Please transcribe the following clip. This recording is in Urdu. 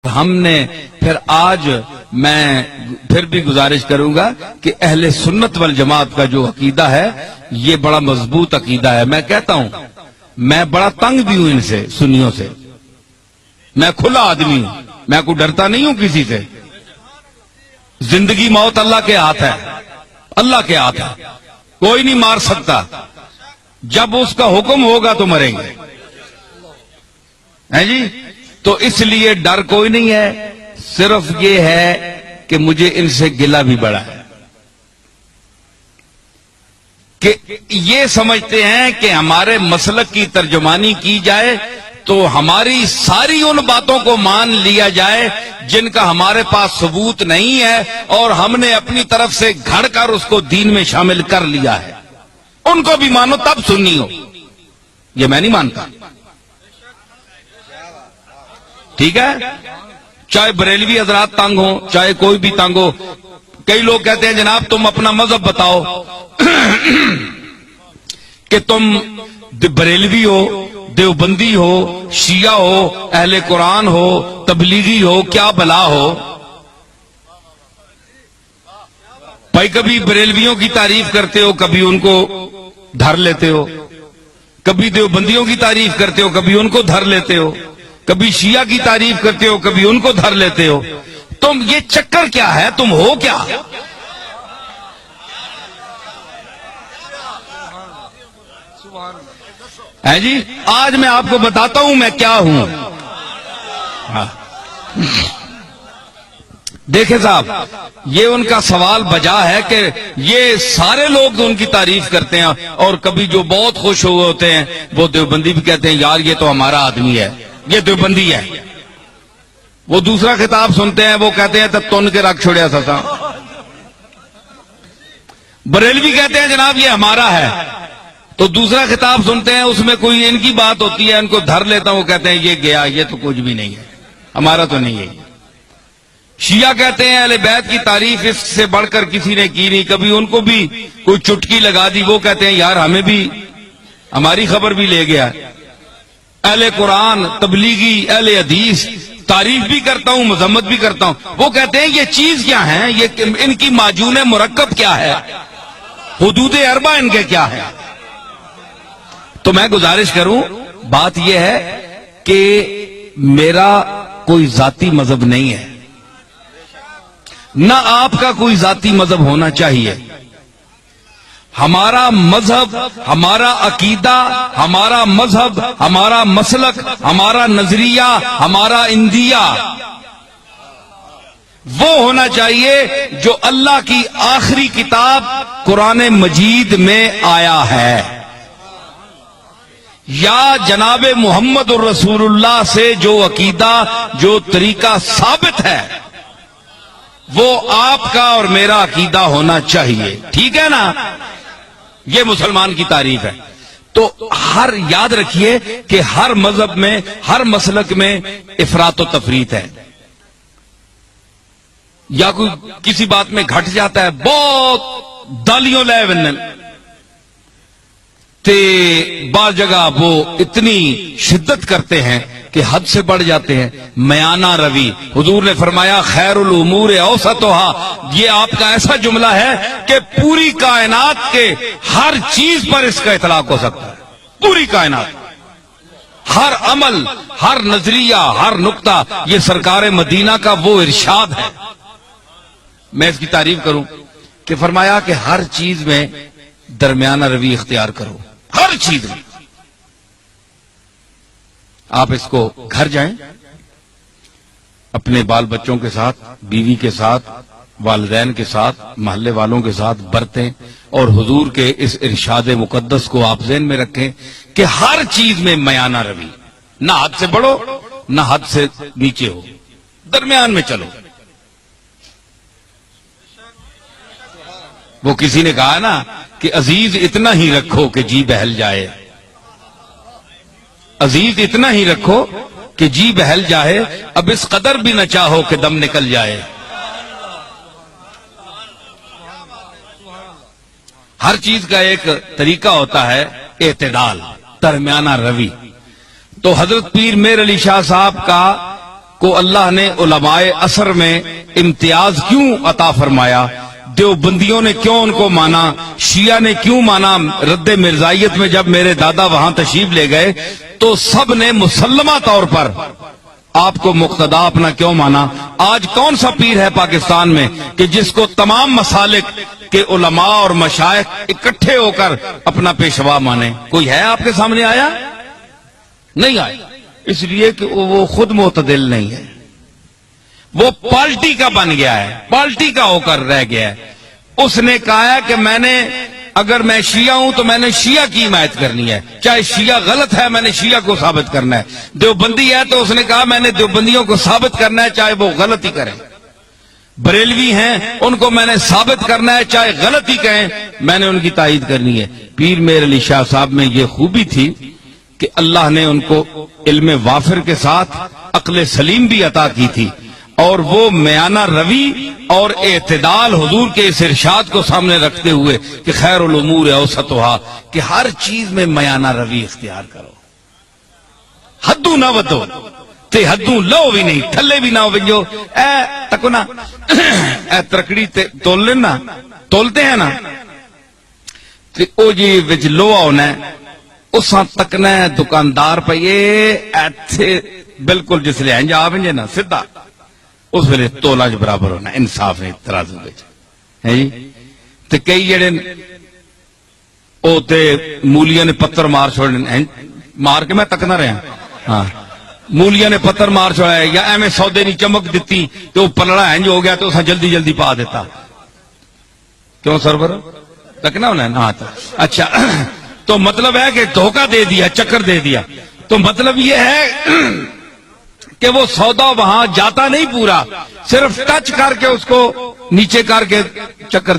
ہم نے پھر آج میں پھر بھی گزارش کروں گا کہ اہل سنت والجماعت کا جو عقیدہ ہے یہ بڑا مضبوط عقیدہ ہے. میں کہتا ہوں میں بڑا تنگ بھی ہوں ان سے، سنیوں سے. میں کھلا آدمی ہوں، میں کوئی ڈرتا نہیں ہوں کسی سے. زندگی موت اللہ کے ہاتھ ہے، اللہ کے ہاتھ ہے، کوئی نہیں مار سکتا. جب اس کا حکم ہوگا تو مریں گے، ہیں جی. تو اس لیے ڈر کوئی نہیں ہے، صرف یہ ہے کہ مجھے ان سے گلہ بھی بڑا ہے کہ یہ سمجھتے ہیں کہ ہمارے مسلک کی ترجمانی کی جائے تو ہماری ساری ان باتوں کو مان لیا جائے جن کا ہمارے پاس ثبوت نہیں ہے اور ہم نے اپنی طرف سے گھڑ کر اس کو دین میں شامل کر لیا ہے. ان کو بھی مانو تب سنی ہو، یہ میں نہیں مانتا. ٹھیک ہے، چاہے بریلوی حضرات تنگ ہو، چاہے کوئی بھی تنگ ہو. کئی لوگ کہتے ہیں جناب تم اپنا مذہب بتاؤ کہ تم بریلوی ہو، دیوبندی ہو، شیعہ ہو، اہل قرآن ہو، تبلیغی ہو، کیا بلا ہو. بھائی کبھی بریلویوں کی تعریف کرتے ہو، کبھی ان کو دھر لیتے ہو. کبھی دیوبندیوں کی تعریف کرتے ہو، کبھی ان کو دھر لیتے ہو. کبھی شیعہ کی تعریف کرتے ہو، کبھی ان کو دھر لیتے ہو. تم یہ چکر کیا ہے؟ تم ہو کیا؟ ہے جی. آج میں آپ کو بتاتا ہوں میں کیا ہوں. دیکھیں صاحب، یہ ان کا سوال بجا ہے کہ یہ سارے لوگ ان کی تعریف کرتے ہیں اور کبھی جو بہت خوش ہوئے ہوتے ہیں وہ دیوبندی بھی کہتے ہیں یار یہ تو ہمارا آدمی ہے، یہ دیوبندی ہے. وہ دوسرا خطاب سنتے ہیں وہ کہتے ہیں تب تن کے رکھ چھوڑیا سسا. بریلوی کہتے ہیں جناب یہ ہمارا ہے، تو دوسرا خطاب سنتے ہیں اس میں کوئی ان کی بات ہوتی ہے، ان کو دھر لیتا ہوں، وہ کہتے ہیں یہ گیا، یہ تو کچھ بھی نہیں ہے، ہمارا تو نہیں ہے. شیعہ کہتے ہیں اہل بیت کی تعریف اس سے بڑھ کر کسی نے کی نہیں، کبھی ان کو بھی کوئی چٹکی لگا دی، وہ کہتے ہیں یار ہمیں بھی ہماری خبر بھی لے گیا. اہل قرآن، تبلیغی، اہل حدیث تعریف بھی کرتا ہوں، مذمت بھی کرتا ہوں. وہ کہتے ہیں یہ چیز کیا ہے، یہ ان کی معجون مرکب کیا ہے، حدود اربع ان کے کیا ہے. تو میں گزارش کروں، بات یہ ہے کہ میرا کوئی ذاتی مذہب نہیں ہے، نہ آپ کا کوئی ذاتی مذہب ہونا چاہیے. ہمارا مذہب، ہمارا عقیدہ، ہمارا مذہب، ہمارا مسلک، ہمارا نظریہ، ہمارا اندیہ وہ ہونا چاہیے جو اللہ کی آخری کتاب قرآن مجید میں آیا ہے، یا جناب محمد الرسول اللہ سے جو عقیدہ، جو طریقہ ثابت ہے وہ آپ کا اور میرا عقیدہ ہونا چاہیے. ٹھیک ہے نا؟ یہ مسلمان کی تعریف ہے. تو ہر یاد رکھیے کہ ہر مذہب میں، ہر مسلک میں افراط و تفریط ہے. یا کوئی کسی بات میں گھٹ جاتا ہے، بہت دالیوں لے ونن تے بعض جگہ وہ اتنی شدت کرتے ہیں کہ حد سے بڑھ جاتے ہیں. میانہ روی، حضور نے فرمایا خیر الامور اوسطھا، یہ آپ کا ایسا جملہ ہے کہ پوری کائنات کے ہر چیز پر اس کا اطلاق ہو سکتا ہے. پوری کائنات، ہر عمل، ہر نظریہ، ہر نقطہ، یہ سرکار مدینہ کا وہ ارشاد ہے. میں اس کی تعریف کروں کہ فرمایا کہ ہر چیز میں درمیانہ روی اختیار کرو، ہر چیز میں. آپ اس کو گھر جائیں، اپنے بال بچوں کے ساتھ، بیوی کے ساتھ، والدین کے ساتھ، محلے والوں کے ساتھ برتیں اور حضور کے اس ارشاد مقدس کو آپ ذہن میں رکھیں کہ ہر چیز میں میانہ روی، نہ حد سے بڑھو نہ حد سے نیچے ہو، درمیان میں چلو. وہ کسی نے کہا نا کہ عزیز اتنا ہی رکھو کہ جی بہل جائے، عزیز اتنا ہی رکھو کہ جی بہل جائے، اب اس قدر بھی نہ چاہو کہ دم نکل جائے. ہر چیز کا ایک طریقہ ہوتا ہے اعتدال، درمیانہ روی. تو حضرت پیر میر علی شاہ صاحب کا کو اللہ نے علماء عصر میں امتیاز کیوں عطا فرمایا؟ دیوبندیوں نے کیوں ان کو مانا؟ شیعہ نے کیوں مانا؟ رد مرزائیت میں جب میرے دادا وہاں تشریف لے گئے تو سب نے مسلمہ طور پر آپ کو مقتدا اپنا کیوں مانا؟ آج کون سا پیر ہے پاکستان میں کہ جس کو تمام مسالک کے علماء اور مشائخ اکٹھے ہو کر اپنا پیشوا مانے؟ کوئی ہے آپ کے سامنے آیا؟ نہیں آیا، اس لیے کہ وہ خود معتدل نہیں ہے، وہ پارٹی کا بن گیا ہے، پارٹی کا ہو کر رہ گیا ہے۔ اس نے کہا ہے کہ اگر میں شیعہ ہوں تو میں نے شیعہ کی حمایت کرنی ہے، چاہے شیعہ غلط ہے میں نے شیعہ کو ثابت کرنا ہے۔ دیوبندی ہے تو اس نے کہا میں نے دیوبندیوں کو ثابت کرنا ہے چاہے وہ غلط ہی کریں۔ بریلوی ہیں ان کو میں نے ثابت کرنا ہے چاہے غلط ہی کہیں، میں نے ان کی تائید کرنی ہے۔ پیر میر علی شاہ صاحب میں یہ خوبی تھی کہ اللہ نے ان کو علم وافر کے ساتھ عقل سلیم بھی عطا کی تھی، اور وہ میانہ روی اور اعتدال حضور کے اس ارشاد کو سامنے رکھتے ہوئے کہ خیر الامور اوسطھا، کہ ہر چیز میں میانہ روی اختیار کرو، حدوں نہ ودو تے حدوں لو بھی نہیں، تھلے بھی نہ ہو جو اے تکو نا اے ترکڑی تے تول لینا، تولتے ہیں نا تے او جی وچ لوہا ہونا ہے، اساں تکنا ہے دکاندار پئیے ایتھے بالکل جس لے انج آویں نا سیدھا اس ویلے تولا جو برابر ہونا، انصاف نہیں ترازو وچ ہے جی۔ تے کئی جڑے او تے مولیاں نے پتھر مار چھوڑنے، مار کے میں تکنا رہا ہاں، مولیاں نے پتھر مار چھوڑا ہے یا ایویں سودے نہیں چمک دتی تو وہ پلڑا انج ہو گیا تو اساں جلدی جلدی پا دیتا، کیوں سرور تکنا ہونا ہے نا؟ اچھا تو مطلب ہے کہ دھوکہ دے دیا، چکر دے دیا، تو مطلب یہ ہے کہ وہ سودا وہاں جاتا نہیں پورا، صرف ٹچ کر کے اس کو نیچے کر کے چکر